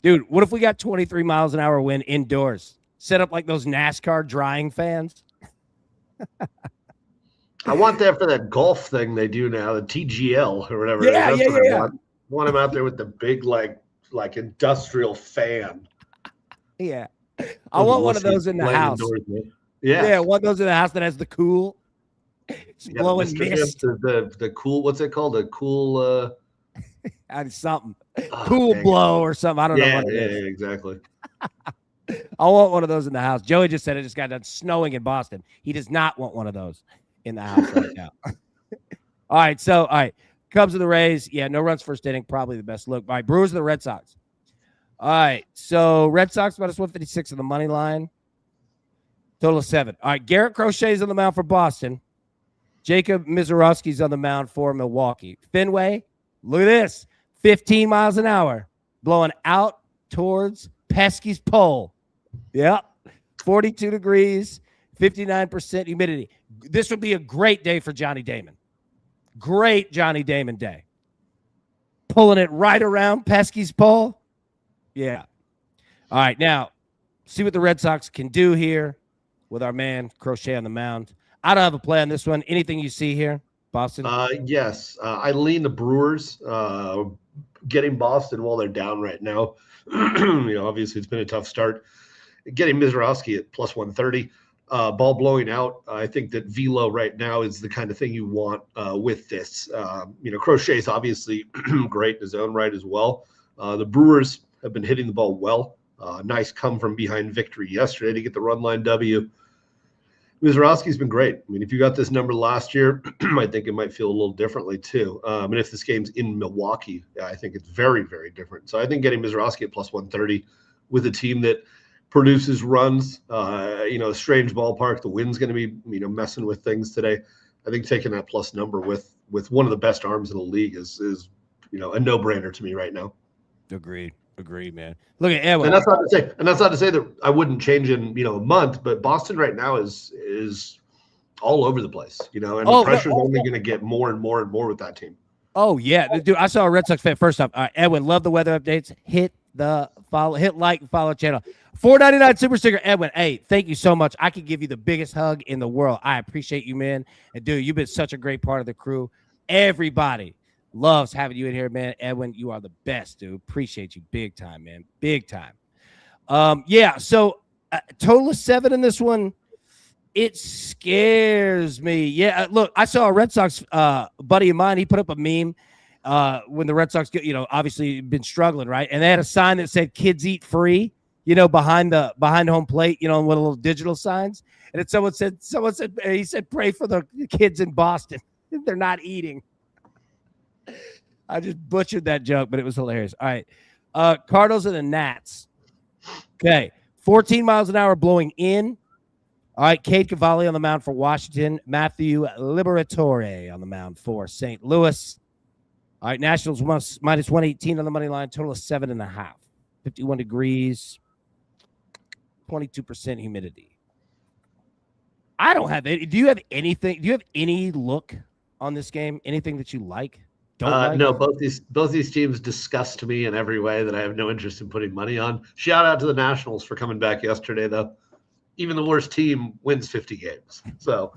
Dude, what if we got 23 miles an hour wind indoors? Set up like those NASCAR drying fans.
I want that for that golf thing they do now, the TGL or whatever.
Yeah.
I want them out there with the big, like industrial fan.
Yeah. I want one of those in the house.
Yeah.
Yeah, one of those in the house that has the cool. It's blowing mist.
The cool, what's it called? The cool
something. Cool blow or something. I don't know what it is.
Yeah, exactly.
I want one of those in the house. Joey just said it just got done snowing in Boston. He does not want one of those in the house right now. All right. Cubs of the Rays. Yeah, no runs first inning. Probably the best look. All right, Brewers of the Red Sox. All right, so Red Sox minus 156 on the money line. Total of 7. All right, Garrett Crochet's on the mound for Boston. Jacob Mizorowski's on the mound for Milwaukee. Fenway, look at this. 15 miles an hour. Blowing out towards Pesky's pole. Yep. 42 degrees, 59% humidity. This would be a great day for Johnny Damon. Great Johnny Damon day. Pulling it right around Pesky's pole. Yeah. All right, now, see what the Red Sox can do here with our man Crochet on the mound. I don't have a play on this one. Anything you see here, Boston?
Yes. I lean the Brewers, getting Boston while they're down right now. Obviously it's been a tough start. Getting Mizorowski at plus 130. Ball blowing out. I think that velo right now is the kind of thing you want with this. Crochet's obviously great in his own right as well. The Brewers have been hitting the ball well. Nice come from behind victory yesterday to get the run line W. Mizorowski's been great. I mean, if you got this number last year, I think it might feel a little differently too. And if this game's in Milwaukee, I think it's very, very different. So I think getting Mizorowski at plus 130 with a team that produces runs, a strange ballpark. The wind's going to be, messing with things today. I think taking that plus number with one of the best arms in the league is a no-brainer to me right now.
Agreed, man. Look at Edwin.
And that's not to say that I wouldn't change in, a month, but Boston right now is all over the place, and the pressure's only going to get more and more and more with that team.
Oh yeah, dude, I saw a Red Sox fan. First off, Edwin, love the weather updates. Hit like and follow channel. $4.99 super sticker, Edwin. Hey, thank you so much. I could give you the biggest hug in the world. I appreciate you, man. And dude, you've been such a great part of the crew. Everybody loves having you in here, man. Edwin, you are the best, dude. Appreciate you big time, man. Big time. So total of 7 in this one. It scares me. Yeah, look, I saw a Red Sox buddy of mine. He put up a meme when the Red Sox, obviously been struggling, right? And they had a sign that said "Kids eat free," behind home plate, with little digital signs. And someone said, he said, "Pray for the kids in Boston. They're not eating." I just butchered that joke, but it was hilarious. All right. Cardinals and the Nats. Okay. 14 miles an hour blowing in. All right. Cade Cavalli on the mound for Washington. Matthew Liberatore on the mound for St. Louis. All right. Nationals minus 118 on the money line. Total of 7.5. 51 degrees. 22% humidity. I don't have any. Do you have anything? Do you have any look on this game? Anything that you like?
No, both these teams disgust me in every way that I have no interest in putting money on. Shout out to the Nationals for coming back yesterday, though. Even the worst team wins 50 games. So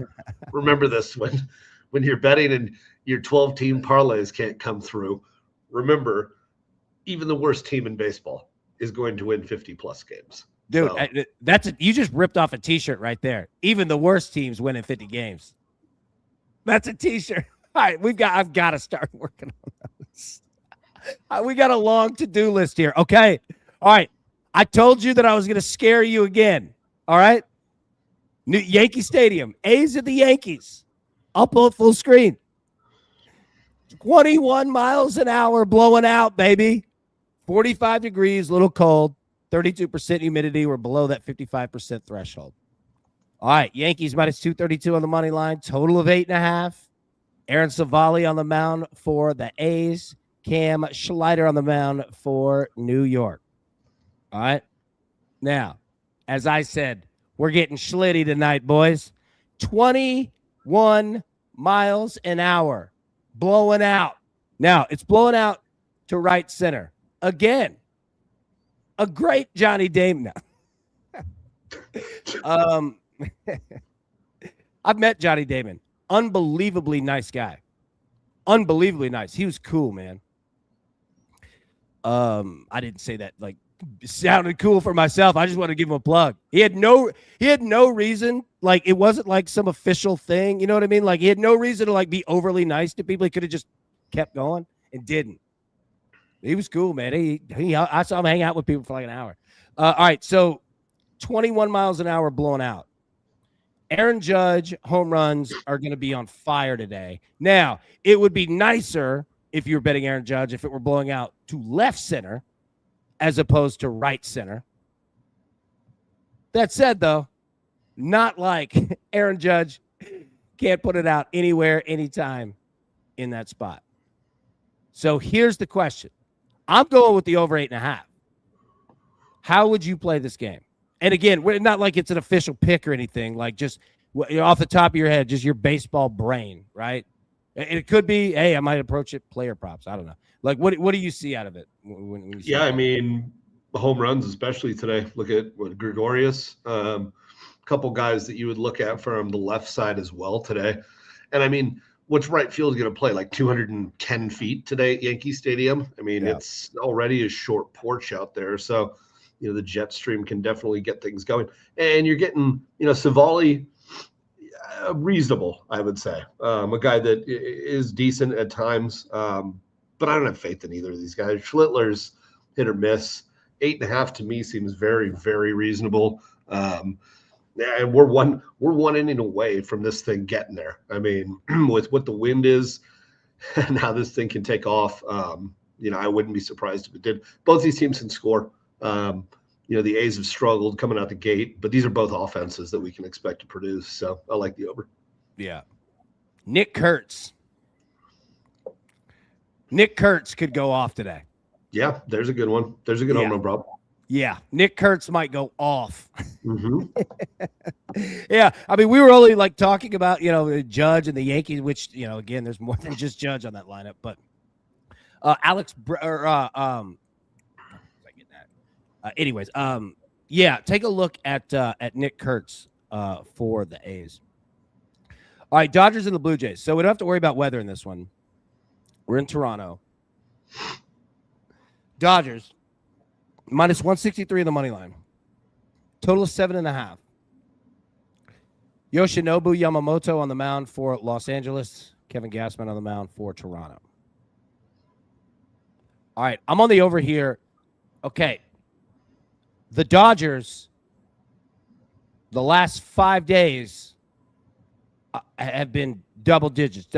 remember this when you're betting and your 12-team parlays can't come through. Remember, even the worst team in baseball is going to win 50-plus games.
Dude, so. You just ripped off a T-shirt right there. Even the worst teams win in 50 games. That's a T-shirt. All right, I've got to start working on those. We got a long to-do list here. Okay. All right. I told you that I was going to scare you again. All right. New Yankee Stadium. A's at the Yankees. I'll pull it full screen. 21 miles an hour blowing out, baby. 45 degrees, little cold. 32% humidity. We're below that 55% threshold. All right. Yankees minus 232 on the money line. Total of 8.5. Aaron Savali on the mound for the A's. Cam Schleider on the mound for New York. All right. Now, as I said, we're getting schlitty tonight, boys. 21 miles an hour. Blowing out. Now, it's blowing out to right center. Again, a great Johnny Damon. I've met Johnny Damon. Unbelievably nice guy. Unbelievably nice. He was cool, man. I didn't say that like sounded cool for myself. I just want to give him a plug. He had no reason. Like, it wasn't like some official thing. You know what I mean? Like, he had no reason to like be overly nice to people. He could have just kept going and didn't. He was cool, man. I saw him hang out with people for like an hour. All right. So 21 miles an hour blown out. Aaron Judge home runs are going to be on fire today. Now, it would be nicer if you were betting Aaron Judge if it were blowing out to left center as opposed to right center. That said, though, not like Aaron Judge can't put it out anywhere, anytime in that spot. So here's the question. I'm going with the over 8.5. How would you play this game? And again, we're not like it's an official pick or anything. Like, just off the top of your head, just your baseball brain, right? It could be, hey, I might approach it player props. I don't know. Like, what do you see out of it? When you see
I mean, home runs, especially today. Look at Gregorius. Couple guys that you would look at from the left side as well today. And I mean, what's right field going to play? Like 210 feet today at Yankee Stadium. I mean, It's already a short porch out there. So, the jet stream can definitely get things going. And you're getting, Savali, reasonable, I would say. A guy that is decent at times, but I don't have faith in either of these guys. Schlittler's hit or miss. 8.5 to me seems very, very reasonable. And we're one inning away from this thing getting there. I mean, with what the wind is and how this thing can take off, I wouldn't be surprised if it did. Both these teams can score. The A's have struggled coming out the gate, but these are both offenses that we can expect to produce. So I like the over.
Yeah. Nick Kurtz. Nick Kurtz could go off today.
Yeah, there's a good one. There's a good home run, bro.
Yeah, Nick Kurtz might go off.
Mm-hmm.
Yeah, I mean, we were only like talking about, the Judge and the Yankees, which, again, there's more than just Judge on that lineup. But anyways, take a look at Nick Kurtz for the A's. All right, Dodgers and the Blue Jays. So we don't have to worry about weather in this one. We're in Toronto. Dodgers minus 163 in the money line. Total of 7.5. Yoshinobu Yamamoto on the mound for Los Angeles. Kevin Gassman on the mound for Toronto. All right, I'm on the over here. Okay. The Dodgers, the last 5 days, have been double digits.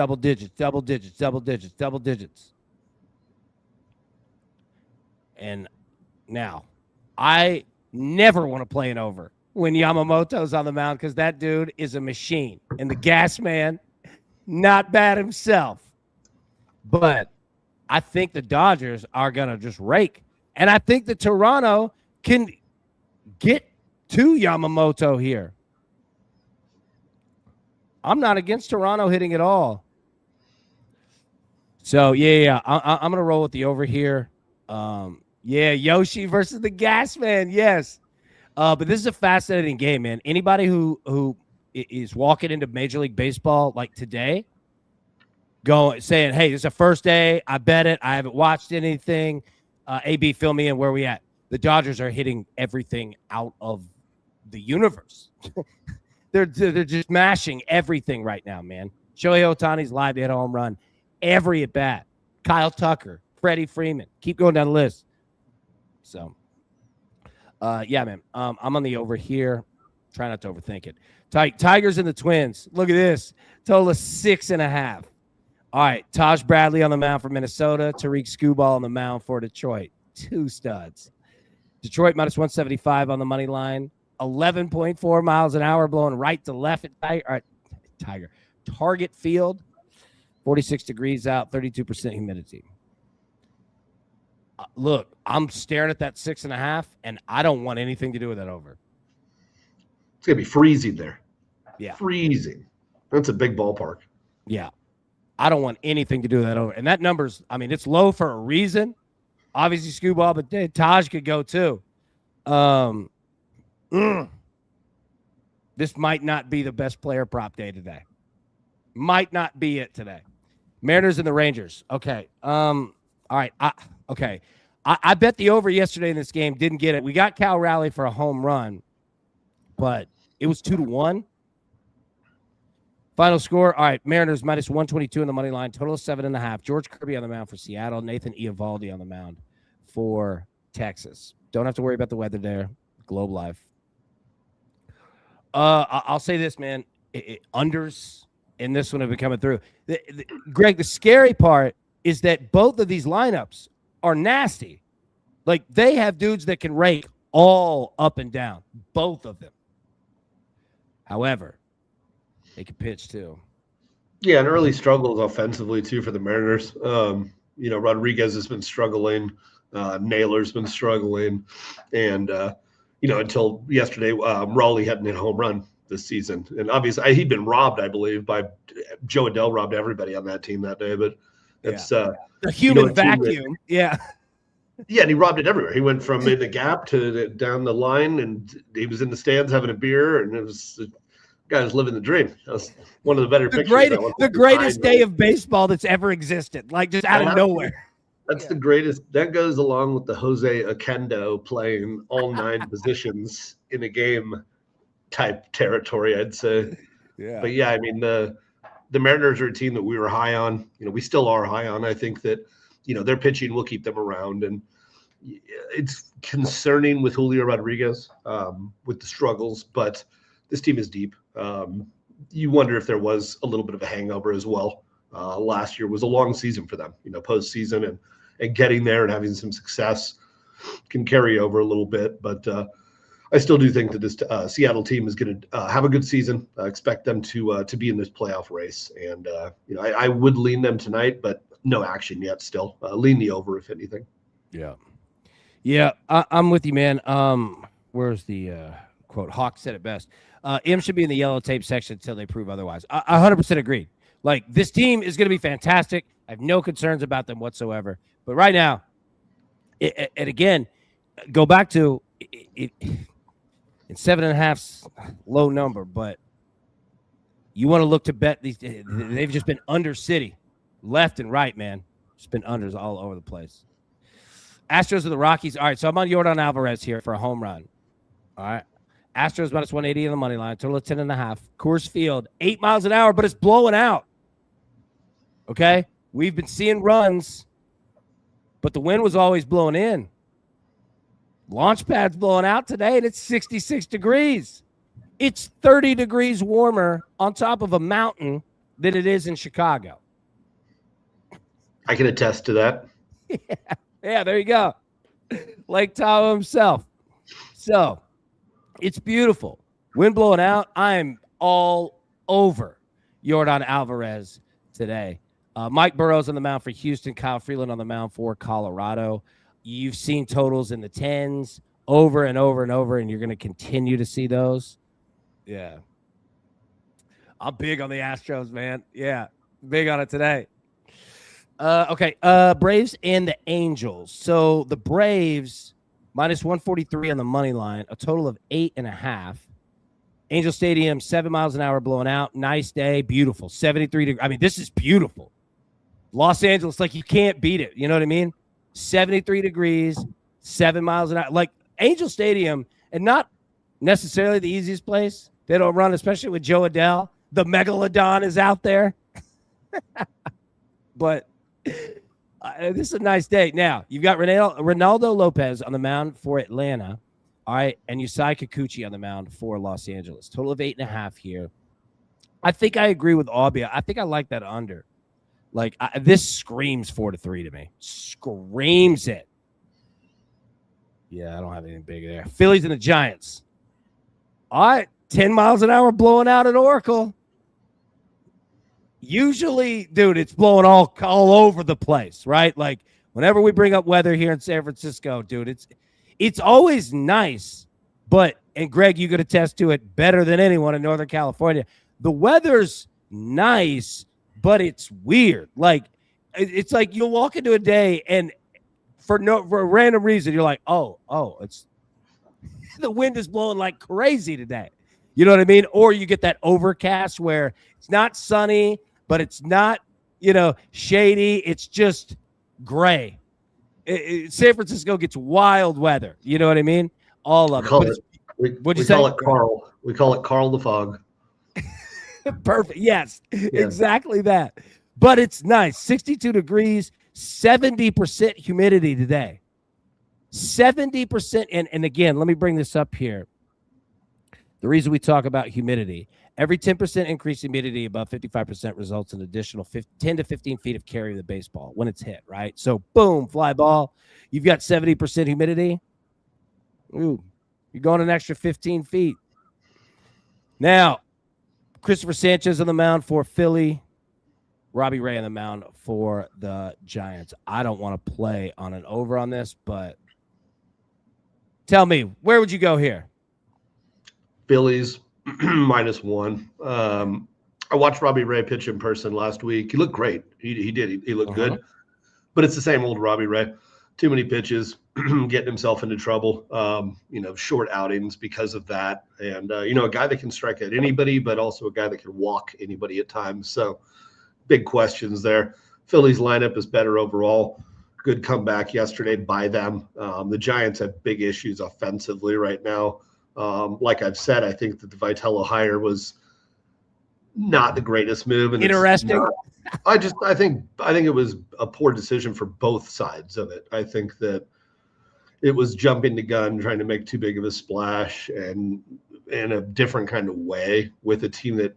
And now, I never want to play an over when Yamamoto's on the mound because that dude is a machine. And the gas man, not bad himself. But I think the Dodgers are going to just rake. And I think that Toronto can get to Yamamoto here. I'm not against Toronto hitting at all. So, I'm going to roll with the over here. Yoshi versus the gas man. Yes. But this is a fascinating game, man. Anybody who is walking into Major League Baseball like today, saying, hey, this is a first day. I bet it. I haven't watched anything. AB, fill me in. Where we at? The Dodgers are hitting everything out of the universe. They're just mashing everything right now, man. Shohei Ohtani's live to hit a home run. Every at bat. Kyle Tucker, Freddie Freeman. Keep going down the list. So, man. I'm on the over here. Try not to overthink it. Tigers and the Twins. Look at this. Total of 6.5. All right. Taj Bradley on the mound for Minnesota. Tariq Skubal on the mound for Detroit. 2 studs. Detroit minus 175 on the money line. 11.4 miles an hour blowing right to left at Target Field. 46 degrees out, 32% humidity. Look, I'm staring at that 6.5, and I don't want anything to do with that over.
It's going to be freezing there.
Yeah.
Freezing. That's a big ballpark.
Yeah. I don't want anything to do with that over. And that number's, I mean, it's low for a reason. Obviously, Scooball, but Taj could go too. This might not be the best player prop day today. Might not be it today. Mariners and the Rangers. Okay. All right. I bet the over yesterday in this game. Didn't get it. We got Cal Raleigh for a home run, but it was 2-1. Final score. All right. Mariners minus 122 in the money line. Total of 7.5. George Kirby on the mound for Seattle. Nathan Eovaldi on the mound for Texas. Don't have to worry about the weather there. Globe Live. I'll say this, man. Unders in this one have been coming through. Greg, the scary part is that both of these lineups are nasty. Like, they have dudes that can rake all up and down. Both of them. However, they can pitch too.
Yeah, and early struggles offensively too for the Mariners. Rodriguez has been struggling. Naylor's been struggling. And, until yesterday, Raleigh hadn't hit a home run this season. And obviously, he'd been robbed, I believe, by Joe Adele robbed everybody on that team that day. But it's
the human vacuum. Yeah,
and he robbed it everywhere. He went from in the gap to down the line, and he was in the stands having a beer, and it was the guy was living the dream. That was one of the better pictures.
The greatest day of baseball that's ever existed, like just out of nowhere.
That's the greatest. That goes along with the Jose Oquendo playing all 9 positions in a game type territory, I'd say.
Yeah.
But yeah, I mean, the Mariners are a team that we were high on. We still are high on. I think that, their pitching will keep them around. And it's concerning with Julio Rodriguez, with the struggles, but this team is deep. You wonder if there was a little bit of a hangover as well. Last year was a long season for them, postseason and getting there and having some success can carry over a little bit. But I still do think that this Seattle team is going to have a good season. I expect them to be in this playoff race. And, I would lean them tonight, but no action yet still. Lean the over, if anything.
Yeah. Yeah, I'm with you, man. Where's the quote? Hawk said it best. M should be in the yellow tape section until they prove otherwise. I 100% agree. Like, this team is going to be fantastic. I have no concerns about them whatsoever. But right now, and again, go back to it. In 7.5's low number, but you want to look to bet these. They've just been under City, left and right, man. Just been unders all over the place. Astros of the Rockies. All right, so I'm on Yordan Alvarez here for a home run. All right. Astros minus 180 on the money line, total of 10.5. Coors Field, 8 miles an hour, but it's blowing out. Okay? We've been seeing runs, but the wind was always blowing in. Launch pad's blowing out today, and it's 66 degrees. It's 30 degrees warmer on top of a mountain than it is in Chicago.
I can attest to that.
Yeah, there you go. Lake Tahoe himself. So, it's beautiful. Wind blowing out. I am all over Yordan Alvarez today. Mike Burrow's on the mound for Houston. Kyle Freeland on the mound for Colorado. You've seen totals in the 10s over and over and over, and you're going to continue to see those. Yeah. I'm big on the Astros, man. Yeah, big on it today. Okay, Braves and the Angels. So the Braves, minus 143 on the money line, a total of 8.5. Angel Stadium, 7 miles an hour blowing out. Nice day, beautiful. 73 degrees. I mean, this is beautiful. Los Angeles, like, you can't beat it. You know what I mean? 73 degrees, 7 miles an hour. Like, Angel Stadium, and not necessarily the easiest place. They don't run, especially with Joe Adele. The Megalodon is out there. But this is a nice day. Now, you've got Ronaldo Lopez on the mound for Atlanta. All right, and Yusei Kikuchi on the mound for Los Angeles. Total of 8.5 here. I think I agree with Aubia. I think I like that under. Like, this screams 4-3 to me. Screams it. Yeah, I don't have anything big there. Phillies and the Giants. All right, 10 miles an hour blowing out at Oracle. Usually, dude, it's blowing all over the place, right? Like whenever we bring up weather here in San Francisco, dude, it's always nice, but and Greg, you could attest to it better than anyone in Northern California. The weather's nice, but it's weird. Like it's like you'll walk into a day and for a random reason, you're like, oh, it's the wind is blowing like crazy today. You know what I mean? Or you get that overcast where it's not sunny, but it's not, shady. It's just gray. San Francisco gets wild weather. You know what I mean? All of it.
We call it Carl. We call it Carl the Fog.
Perfect. Yes, exactly that. But it's nice. 62 degrees, 70% humidity today. 70%. And again, let me bring this up here. The reason we talk about humidity, every 10% increase in humidity above 55% results in additional 10 to 15 feet of carry of the baseball when it's hit, right? So, boom, fly ball. You've got 70% humidity. Ooh, you're going an extra 15 feet. Now, Christopher Sanchez on the mound for Philly. Robbie Ray on the mound for the Giants. I don't want to play on an over on this, but tell me, where would you go here?
Phillies -1. I watched Robbie Ray pitch in person last week. He looked great. He did. He looked good. But it's the same old Robbie Ray. Too many pitches, getting himself into trouble. Short outings because of that. And, a guy that can strike at anybody, but also a guy that can walk anybody at times. So big questions there. Phillies lineup is better overall. Good comeback yesterday by them. The Giants have big issues offensively right now. Like I've said, I think that the Vitello hire was not the greatest move. And
interesting.
I think it was a poor decision for both sides of it. I think that it was jumping the gun, trying to make too big of a splash, and in a different kind of way with a team that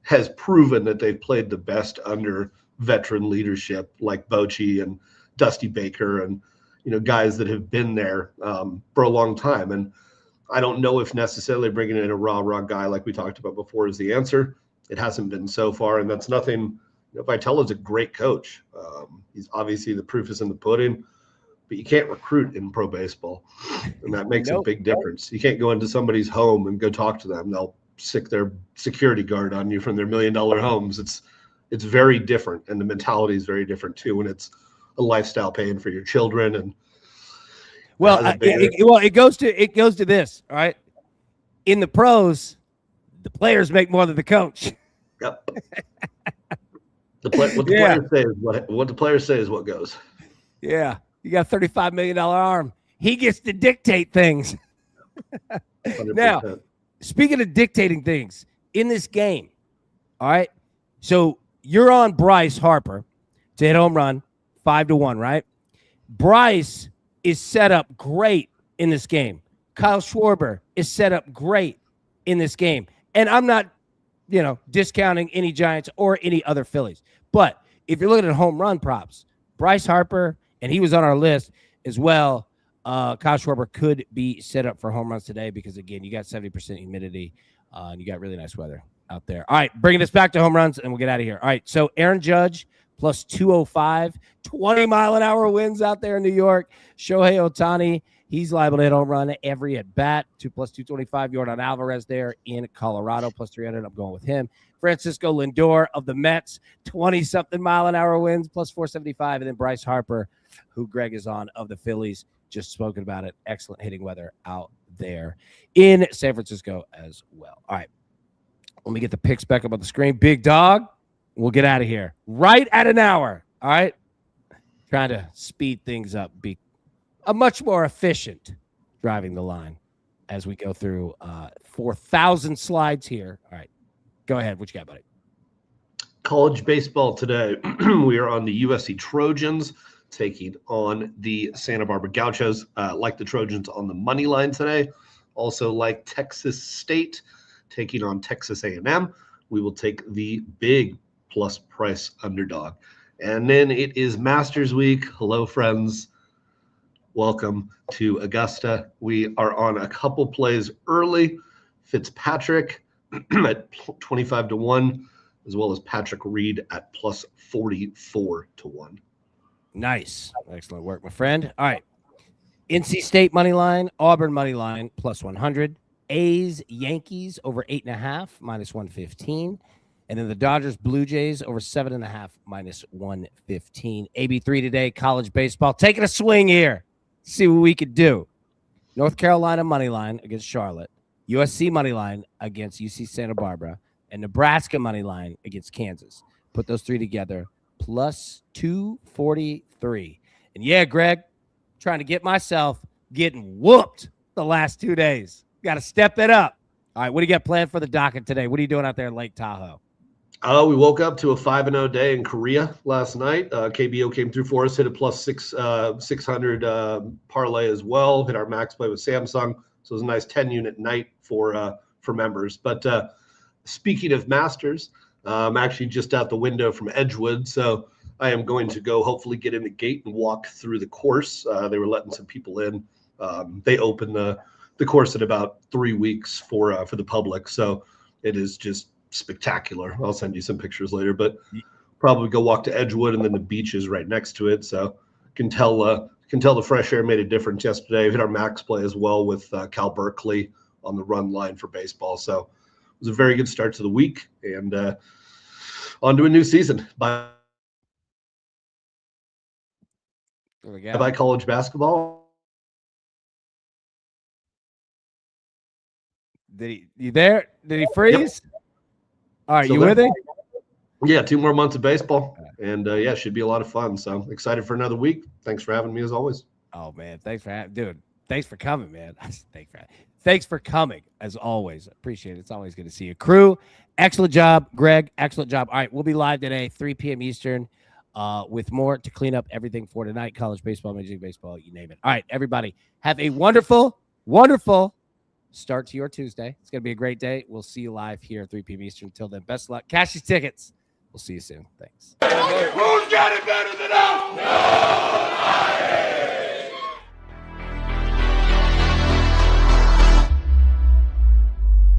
has proven that they've played the best under veteran leadership like Bochy and Dusty Baker and guys that have been there for a long time. And I don't know if necessarily bringing in a raw guy like we talked about before is the answer. It hasn't been so far, and that's nothing. Vitello's a great coach. He's obviously the proof is in the pudding, but you can't recruit in pro baseball, and that makes a big difference. You can't go into somebody's home and go talk to them. They'll stick their security guard on you from their $1 million homes. It's very different, and the mentality is very different too. When it's a lifestyle paying for your children, and
it goes to this. All right, in the pros, the players make more than the coach.
Yep. What the players say is what goes.
Yeah, you got a $35 million arm. He gets to dictate things. 100%. Now, speaking of dictating things in this game, all right. So you're on Bryce Harper to hit home run 5-1, right? Bryce is set up great in this game. Kyle Schwarber is set up great in this game, and I'm not, discounting any Giants or any other Phillies. But if you're looking at home run props, Bryce Harper, and he was on our list as well, Kyle Schwarber could be set up for home runs today because, again, you got 70% humidity and you got really nice weather out there. All right, bringing us back to home runs, and we'll get out of here. All right, so Aaron Judge plus 205, 20-mile-an-hour winds out there in New York. Shohei Ohtani, he's liable to hit home run every at-bat. 2+225. Yordan Alvarez there in Colorado, plus 300. I'm going with him. Francisco Lindor of the Mets, 20-something mile-an-hour winds, plus 475. And then Bryce Harper, who Greg is on, of the Phillies, just spoken about it. Excellent hitting weather out there in San Francisco as well. All right, let me get the picks back up on the screen. Big dog, we'll get out of here right at an hour. All right, trying to speed things up, be a much more efficient driving the line as we go through 4,000 slides here. All right, go ahead. What you got, buddy?
College baseball today. We are on the USC Trojans taking on the Santa Barbara Gauchos. Like the Trojans on the money line today. Also like Texas State taking on Texas A&M. We will take the big plus price underdog. And then it is Masters Week. Hello, friends. Welcome to Augusta. We are on a couple plays early. Fitzpatrick at 25-1 as well as Patrick Reed at plus 44 to 1.
Nice. Excellent work, my friend. All right. NC State money line, Auburn money line, plus 100. A's, Yankees over 8.5, minus 115. And then the Dodgers, Blue Jays over 7.5, minus 115. AB3 today, college baseball. Taking a swing here. See what we could do. North Carolina money line against Charlotte. USC money line against UC Santa Barbara. And Nebraska money line against Kansas. Put those three together, plus 243. And yeah, Greg, trying to get myself getting whooped the last 2 days. Got to step it up. All right, what do you got planned for the docket today? What are you doing out there in Lake Tahoe?
We woke up to a 5-0 day in Korea last night. KBO came through for us, hit a plus 600 parlay as well. Hit our max play with Samsung, so it was a nice 10-unit night for members. But speaking of Masters, I'm actually just out the window from Edgewood, so I am going to go hopefully get in the gate and walk through the course. They were letting some people in. They open the course in about 3 weeks for the public, so it is just spectacular. I'll send you some pictures later, but probably go walk to Edgewood, and then the beach is right next to it, so can tell the fresh air made a difference yesterday. We hit our max play as well with Cal Berkeley on the run line for baseball, so it was a very good start to the week, and on to a new season. Bye college basketball.
You there? Did he freeze? Yep. All right,
so
you with it?
Yeah, 2 more months of baseball, and yeah, should be a lot of fun. So excited for another week. Thanks for having me as always.
Oh man, thanks for coming, man. Thanks for coming as always. Appreciate it. It's always good to see you. Crew, excellent job, Greg. Excellent job. All right, we'll be live today, 3 p.m. Eastern, with more to clean up everything for tonight. College baseball, Major League Baseball, you name it. All right, everybody, have a wonderful, wonderful start to your Tuesday. It's going to be a great day. We'll see you live here at 3 p.m. Eastern. Until then, best of luck. Cash these tickets. We'll see you soon. Thanks.
Who's got it better than us? Nobody.